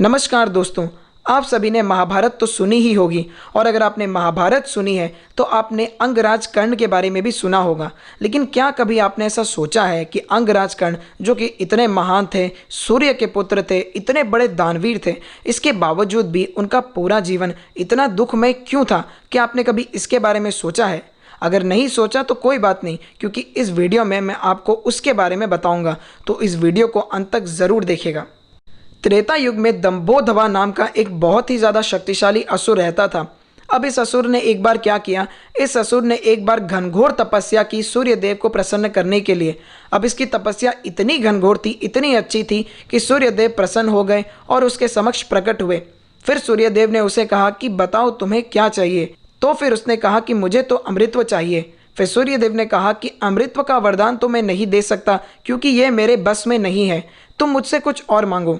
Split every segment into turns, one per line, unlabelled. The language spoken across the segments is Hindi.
नमस्कार दोस्तों, आप सभी ने महाभारत तो सुनी ही होगी और अगर आपने महाभारत सुनी है तो आपने अंगराज कर्ण के बारे में भी सुना होगा। लेकिन क्या कभी आपने ऐसा सोचा है कि अंगराज कर्ण जो कि इतने महान थे, सूर्य के पुत्र थे, इतने बड़े दानवीर थे, इसके बावजूद भी उनका पूरा जीवन इतना दुखमय क्यों था? क्या आपने कभी इसके बारे में सोचा है? अगर नहीं सोचा तो कोई बात नहीं, क्योंकि इस वीडियो में मैं आपको उसके बारे में बताऊंगा, तो इस वीडियो को अंत तक ज़रूर देखिएगा। त्रेता युग में दंभोदवा नाम का एक बहुत ही ज़्यादा शक्तिशाली असुर रहता था। अब इस असुर ने एक बार क्या किया, इस असुर ने एक बार घनघोर तपस्या की सूर्यदेव को प्रसन्न करने के लिए। अब इसकी तपस्या इतनी घनघोर थी, इतनी अच्छी थी कि सूर्यदेव प्रसन्न हो गए और उसके समक्ष प्रकट हुए। फिर सूर्यदेव ने उसे कहा कि बताओ तुम्हें क्या चाहिए। तो फिर उसने कहा कि मुझे तो अमृतत्व चाहिए। फिर सूर्यदेव ने कहा कि अमृतत्व का वरदान तो मैं नहीं दे सकता, क्योंकि यह मेरे बस में नहीं है, तुम मुझसे कुछ और मांगो।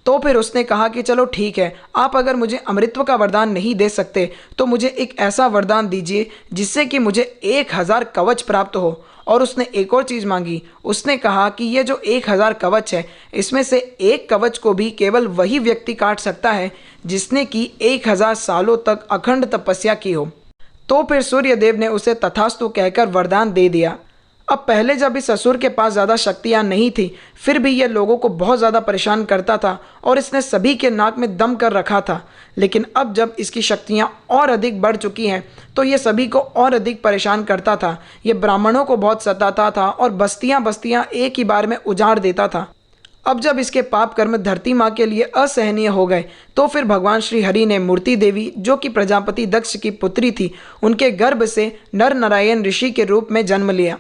तो फिर उसने कहा कि चलो ठीक है, आप अगर मुझे अमृतत्व का वरदान नहीं दे सकते तो मुझे एक ऐसा वरदान दीजिए जिससे कि मुझे 1000 कवच प्राप्त हो। और उसने एक और चीज़ मांगी। उसने कहा कि ये जो 1000 कवच है, इसमें से एक कवच को भी केवल वही व्यक्ति काट सकता है जिसने कि 1000 सालों तक अखंड तपस्या की हो। तो फिर सूर्यदेव ने उसे तथास्तु कहकर वरदान दे दिया। अब पहले जब इस असुर के पास ज़्यादा शक्तियाँ नहीं थी, फिर भी यह लोगों को बहुत ज़्यादा परेशान करता था और इसने सभी के नाक में दम कर रखा था। लेकिन अब जब इसकी शक्तियाँ और अधिक बढ़ चुकी हैं तो ये सभी को और अधिक परेशान करता था। ये ब्राह्मणों को बहुत सताता था और बस्तियाँ बस्तियाँ एक ही बार में उजाड़ देता था। अब जब इसके पाप कर्म धरती माँ के लिए असहनीय हो गए तो फिर भगवान श्री हरि ने मूर्ति देवी, जो कि प्रजापति दक्ष की पुत्री थी, उनके गर्भ से नर नारायण ऋषि के रूप में जन्म लिया।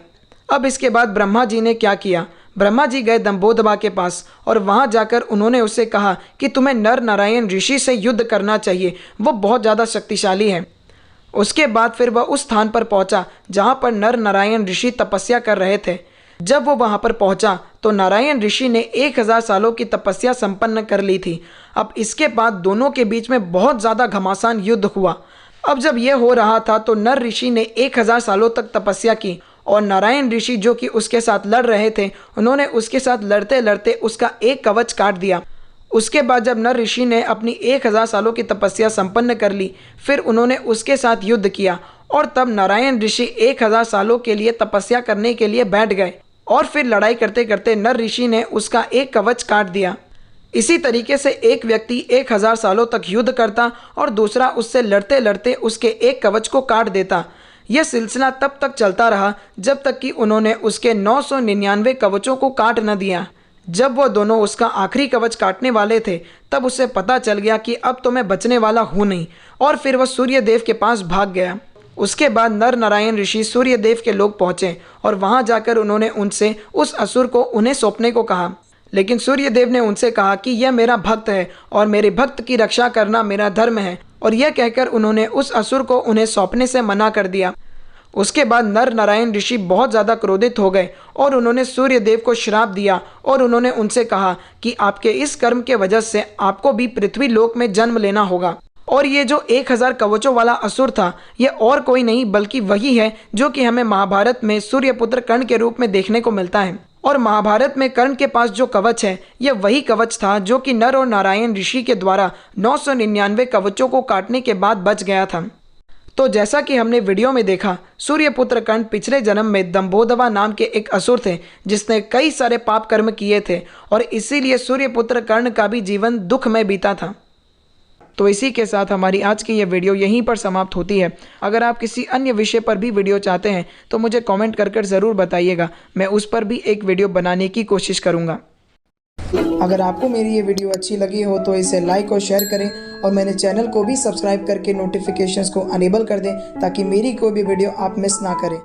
अब इसके बाद ब्रह्मा जी ने क्या किया, ब्रह्मा जी गए दंभोदवा के पास और वहां जाकर उन्होंने उससे कहा कि तुम्हें नर नारायण ऋषि से युद्ध करना चाहिए, वो बहुत ज़्यादा शक्तिशाली है। उसके बाद फिर वह उस स्थान पर पहुंचा जहां पर नर नारायण ऋषि तपस्या कर रहे थे। जब वो वहां पर पहुंचा तो नारायण ऋषि ने 1000 सालों की तपस्या संपन्न कर ली थी। अब इसके बाद दोनों के बीच में बहुत ज़्यादा घमासान युद्ध हुआ। अब जब यह हो रहा था तो नर ऋषि ने 1000 सालों तक तपस्या की और नारायण ऋषि जो कि उसके साथ लड़ रहे थे, उन्होंने उसके साथ लड़ते लड़ते उसका एक कवच काट दिया। उसके बाद जब नर ऋषि ने अपनी 1000 सालों की तपस्या संपन्न कर ली, फिर उन्होंने उसके साथ युद्ध किया और तब नारायण ऋषि 1000 सालों के लिए तपस्या करने के लिए बैठ गए और फिर लड़ाई करते करते नर ऋषि ने उसका एक कवच काट दिया। इसी तरीके से एक व्यक्ति 1000 सालों तक युद्ध करता और दूसरा उससे लड़ते लड़ते उसके एक कवच को काट देता। यह सिलसिला तब तक चलता रहा जब तक कि उन्होंने उसके 999 कवचों को काट न दिया। जब वह दोनों उसका आखिरी कवच काटने वाले थे तब उसे पता चल गया कि अब तो मैं बचने वाला हूँ नहीं, और फिर वह सूर्यदेव के पास भाग गया। उसके बाद नर नारायण ऋषि सूर्यदेव के लोग पहुँचे और वहाँ जाकर उन्होंने उनसे उस असुर को उन्हें सौंपने को कहा। लेकिन सूर्यदेव ने उनसे कहा कि यह मेरा भक्त है और मेरे भक्त की रक्षा करना मेरा धर्म है, और यह कहकर उन्होंने उस असुर को उन्हें सौंपने से मना कर दिया। उसके बाद नर नारायण ऋषि बहुत ज़्यादा क्रोधित हो गए और उन्होंने सूर्यदेव को श्राप दिया और उन्होंने उनसे कहा कि आपके इस कर्म के वजह से आपको भी पृथ्वी लोक में जन्म लेना होगा। और ये जो 1000 कवचों वाला असुर था, यह और कोई नहीं बल्कि वही है जो कि हमें महाभारत में सूर्यपुत्र कर्ण के रूप में देखने को मिलता है। और महाभारत में कर्ण के पास जो कवच है, यह वही कवच था जो कि नर और नारायण ऋषि के द्वारा 999 कवचों को काटने के बाद बच गया था। तो जैसा कि हमने वीडियो में देखा, सूर्यपुत्र कर्ण पिछले जन्म में दंभोदवा नाम के एक असुर थे जिसने कई सारे पाप कर्म किए थे, और इसीलिए सूर्यपुत्र कर्ण का भी जीवन दुख में बीता था। तो इसी के साथ हमारी आज की ये वीडियो यहीं पर समाप्त होती है। अगर आप किसी अन्य विषय पर भी वीडियो चाहते हैं तो मुझे कमेंट कर ज़रूर बताइएगा, मैं उस पर भी एक वीडियो बनाने की कोशिश करूँगा। अगर आपको मेरी ये वीडियो अच्छी लगी हो तो इसे लाइक और शेयर करें और मेरे चैनल को भी सब्सक्राइब करके नोटिफिकेशंस को अनेबल कर दें ताकि मेरी कोई भी वीडियो आप मिस ना करें।